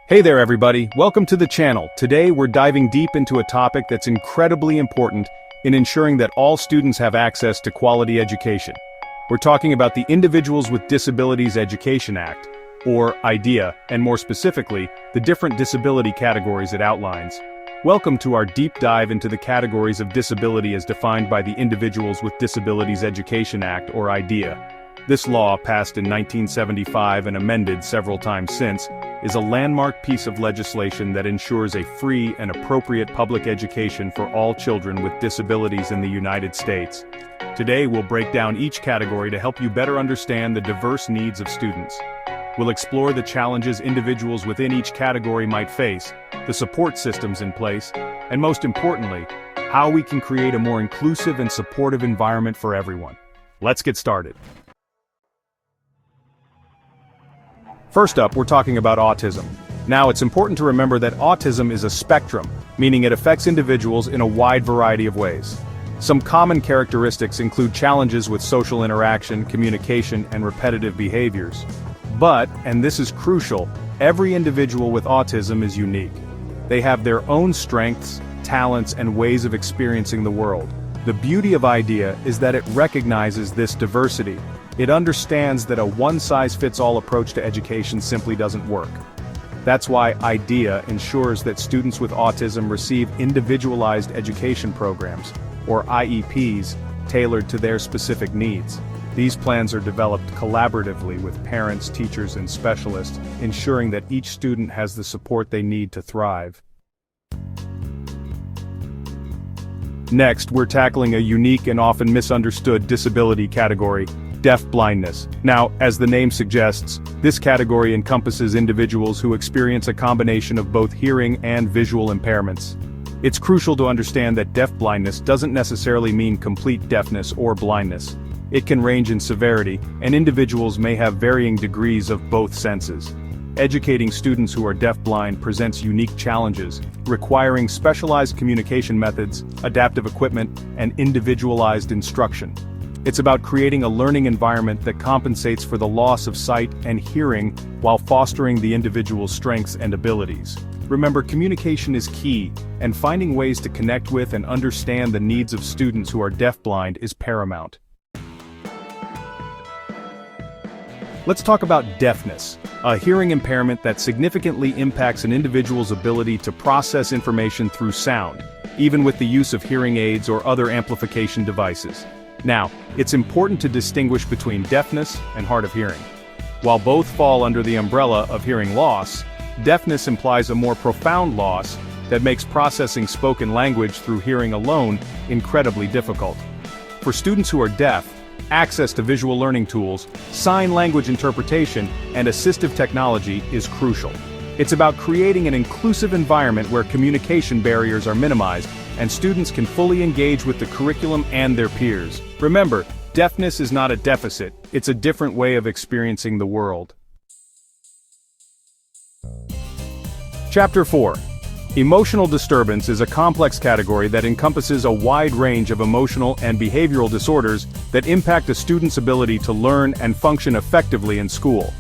Hey there everybody, welcome to the channel. Today we're diving deep into a topic that's incredibly important in ensuring that all students have access to quality education. We're talking about the Individuals with Disabilities Education Act, or IDEA, and more specifically, the different disability categories it outlines. Welcome to our deep dive into the categories of disability as defined by the Individuals with Disabilities Education Act, or IDEA. This law, passed in 1975 and amended several times since, is a landmark piece of legislation that ensures a free and appropriate public education for all children with disabilities in the United States. Today we'll break down each category to help you better understand the diverse needs of students. We'll explore the challenges individuals within each category might face, the support systems in place, and most importantly, how we can create a more inclusive and supportive environment for everyone. Let's get started. First up, we're talking about autism. Now, it's important to remember that autism is a spectrum, meaning it affects individuals in a wide variety of ways. Some common characteristics include challenges with social interaction, communication, and repetitive behaviors. But, and this is crucial, every individual with autism is unique. They have their own strengths, talents, and ways of experiencing the world. The beauty of IDEA is that it recognizes this diversity. It understands that a one-size-fits-all approach to education simply doesn't work. That's why IDEA ensures that students with autism receive individualized education programs, or IEPs, tailored to their specific needs. These plans are developed collaboratively with parents, teachers, and specialists, ensuring that each student has the support they need to thrive. Next, we're tackling a unique and often misunderstood disability category: deaf-blindness. Now, as the name suggests, this category encompasses individuals who experience a combination of both hearing and visual impairments. It's crucial to understand that deaf-blindness doesn't necessarily mean complete deafness or blindness. It can range in severity, and individuals may have varying degrees of both senses. Educating students who are deaf-blind presents unique challenges, requiring specialized communication methods, adaptive equipment, and individualized instruction. It's about creating a learning environment that compensates for the loss of sight and hearing while fostering the individual's strengths and abilities. Remember, communication is key, and finding ways to connect with and understand the needs of students who are deafblind is paramount. Let's talk about deafness, a hearing impairment that significantly impacts an individual's ability to process information through sound, even with the use of hearing aids or other amplification devices. Now, it's important to distinguish between deafness and hard of hearing. While both fall under the umbrella of hearing loss, deafness implies a more profound loss that makes processing spoken language through hearing alone incredibly difficult. For students who are deaf, access to visual learning tools, sign language interpretation, and assistive technology is crucial. It's about creating an inclusive environment where communication barriers are minimized and students can fully engage with the curriculum and their peers. Remember, deafness is not a deficit, it's a different way of experiencing the world. Chapter 4. Emotional disturbance is a complex category that encompasses a wide range of emotional and behavioral disorders that impact a student's ability to learn and function effectively in school.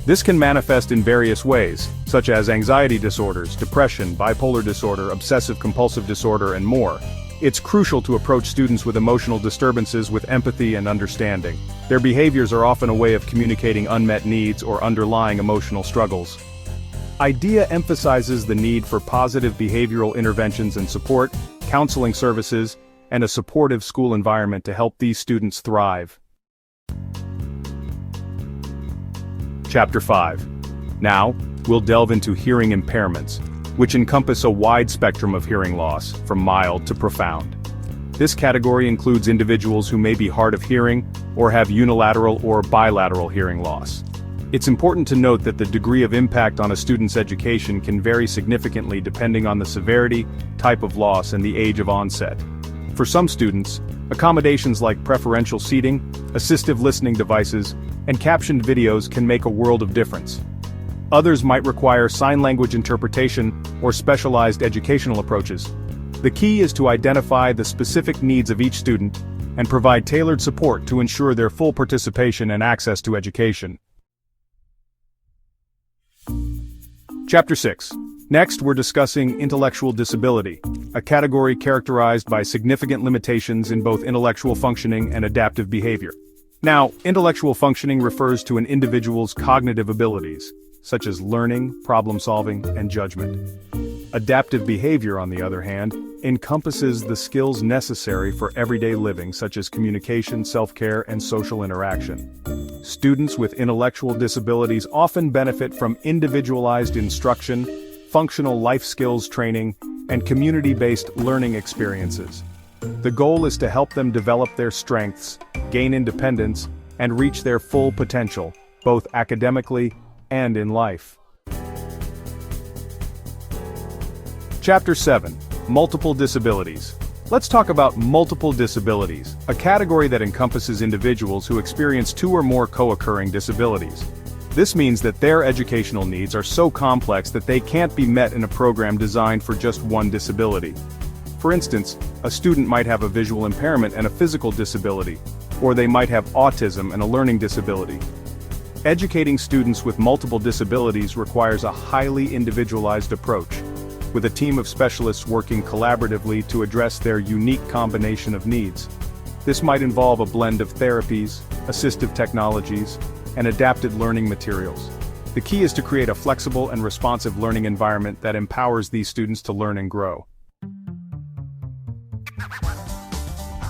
This can manifest in various ways, such as anxiety disorders, depression, bipolar disorder, obsessive-compulsive disorder, and more. It's crucial to approach students with emotional disturbances with empathy and understanding. Their behaviors are often a way of communicating unmet needs or underlying emotional struggles. IDEA emphasizes the need for positive behavioral interventions and support, counseling services, and a supportive school environment to help these students thrive. Chapter 5. Now, we'll delve into hearing impairments, which encompass a wide spectrum of hearing loss, from mild to profound. This category includes individuals who may be hard of hearing or have unilateral or bilateral hearing loss. It's important to note that the degree of impact on a student's education can vary significantly depending on the severity, type of loss, and the age of onset. For some students, accommodations like preferential seating, assistive listening devices, and captioned videos can make a world of difference. Others might require sign language interpretation or specialized educational approaches. The key is to identify the specific needs of each student and provide tailored support to ensure their full participation and access to education. Chapter 6. Next, we're discussing intellectual disability, a category characterized by significant limitations in both intellectual functioning and adaptive behavior. Now, intellectual functioning refers to an individual's cognitive abilities, such as learning, problem-solving, and judgment. Adaptive behavior, on the other hand, encompasses the skills necessary for everyday living, such as communication, self-care, and social interaction. Students with intellectual disabilities often benefit from individualized instruction, functional life skills training, and community-based learning experiences. The goal is to help them develop their strengths, gain independence, and reach their full potential, both academically and in life. Chapter 7. Multiple disabilities. Let's talk about multiple disabilities, a category that encompasses individuals who experience two or more co-occurring disabilities. This means that their educational needs are so complex that they can't be met in a program designed for just one disability. For instance, a student might have a visual impairment and a physical disability, or they might have autism and a learning disability. Educating students with multiple disabilities requires a highly individualized approach, with a team of specialists working collaboratively to address their unique combination of needs. This might involve a blend of therapies, assistive technologies, and adapted learning materials. The key is to create a flexible and responsive learning environment that empowers these students to learn and grow.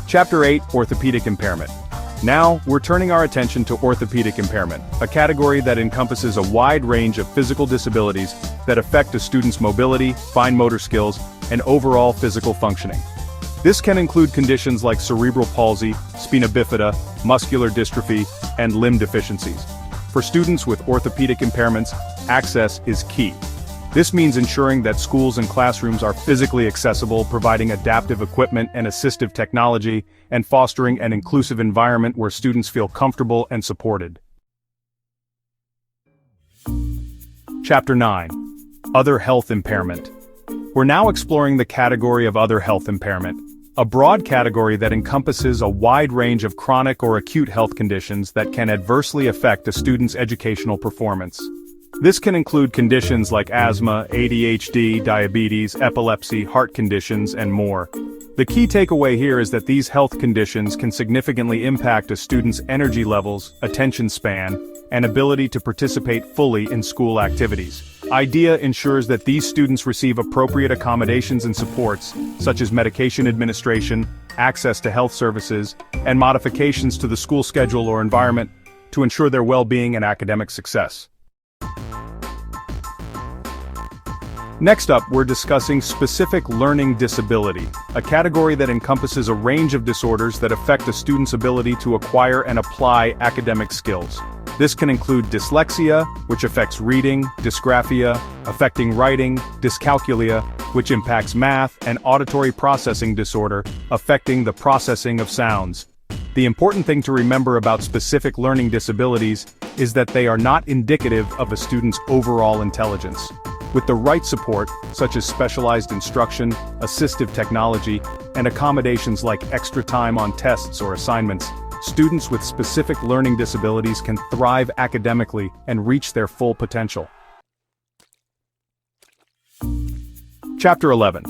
Chapter 8. Orthopedic impairment. Now, we're turning our attention to orthopedic impairment, a category that encompasses a wide range of physical disabilities that affect a student's mobility, fine motor skills, and overall physical functioning. This can include conditions like cerebral palsy, spina bifida, muscular dystrophy, and limb deficiencies. For students with orthopedic impairments, access is key. This means ensuring that schools and classrooms are physically accessible, providing adaptive equipment and assistive technology, and fostering an inclusive environment where students feel comfortable and supported. Chapter 9. Other health impairment. We're now exploring the category of other health impairment, a broad category that encompasses a wide range of chronic or acute health conditions that can adversely affect a student's educational performance. This can include conditions like asthma, ADHD, diabetes, epilepsy, heart conditions, and more. The key takeaway here is that these health conditions can significantly impact a student's energy levels, attention span, and ability to participate fully in school activities. IDEA ensures that these students receive appropriate accommodations and supports, such as medication administration, access to health services, and modifications to the school schedule or environment to ensure their well-being and academic success. Next up, we're discussing specific learning disability, a category that encompasses a range of disorders that affect a student's ability to acquire and apply academic skills. This can include dyslexia, which affects reading, dysgraphia, affecting writing, dyscalculia, which impacts math, and auditory processing disorder, affecting the processing of sounds. The important thing to remember about specific learning disabilities is that they are not indicative of a student's overall intelligence. With the right support, such as specialized instruction, assistive technology, and accommodations like extra time on tests or assignments, students with specific learning disabilities can thrive academically and reach their full potential. Chapter 11.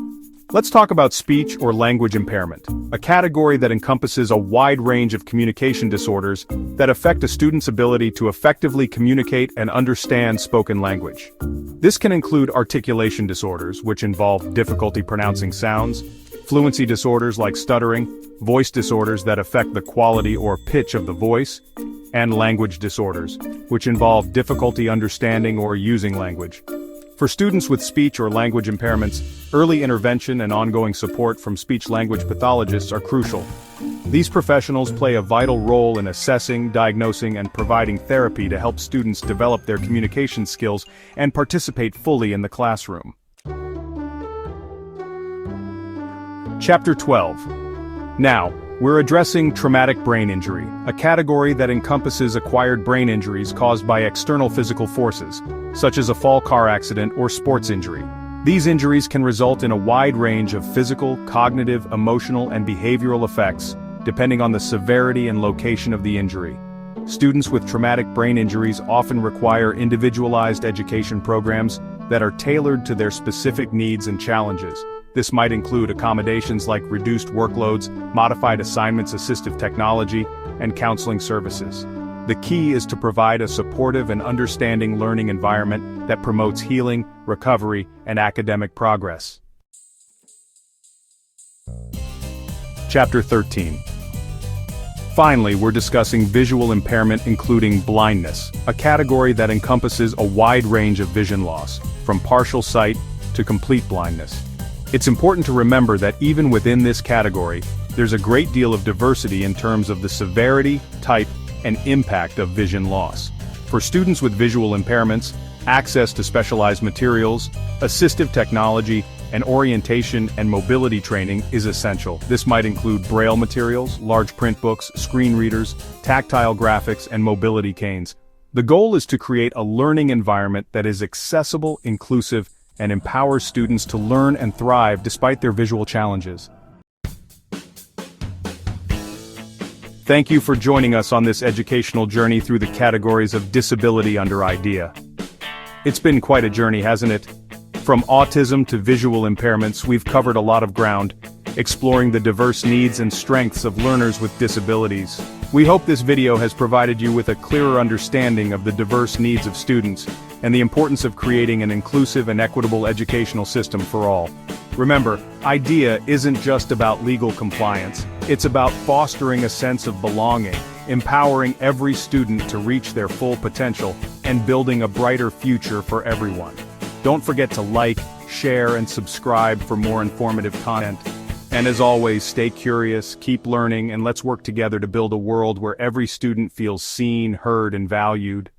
Let's talk about speech or language impairment, a category that encompasses a wide range of communication disorders that affect a student's ability to effectively communicate and understand spoken language. This can include articulation disorders, which involve difficulty pronouncing sounds, fluency disorders like stuttering, voice disorders that affect the quality or pitch of the voice, and language disorders, which involve difficulty understanding or using language. For students with speech or language impairments, early intervention and ongoing support from speech-language pathologists are crucial. These professionals play a vital role in assessing, diagnosing, and providing therapy to help students develop their communication skills and participate fully in the classroom. Chapter 12. Now, we're addressing traumatic brain injury, a category that encompasses acquired brain injuries caused by external physical forces, such as a fall car accident or sports injury. These injuries can result in a wide range of physical, cognitive, emotional, and behavioral effects, depending on the severity and location of the injury. Students with traumatic brain injuries often require individualized education programs that are tailored to their specific needs and challenges. This might include accommodations like reduced workloads, modified assignments, assistive technology, and counseling services. The key is to provide a supportive and understanding learning environment that promotes healing, recovery, and academic progress. Chapter 13. Finally, we're discussing visual impairment including blindness, a category that encompasses a wide range of vision loss, from partial sight to complete blindness. It's important to remember that even within this category, there's a great deal of diversity in terms of the severity, type, and impact of vision loss. For students with visual impairments, access to specialized materials, assistive technology, and orientation and mobility training is essential. This might include braille materials, large print books, screen readers, tactile graphics, and mobility canes. The goal is to create a learning environment that is accessible, inclusive, and empowers students to learn and thrive despite their visual challenges. Thank you for joining us on this educational journey through the categories of disability under IDEA. It's been quite a journey, hasn't it? From autism to visual impairments, we've covered a lot of ground, exploring the diverse needs and strengths of learners with disabilities. We hope this video has provided you with a clearer understanding of the diverse needs of students and the importance of creating an inclusive and equitable educational system for all. Remember, IDEA isn't just about legal compliance. It's about fostering a sense of belonging, empowering every student to reach their full potential, and building a brighter future for everyone. Don't forget to like, share, and subscribe for more informative content. And as always, stay curious, keep learning, and let's work together to build a world where every student feels seen, heard, and valued.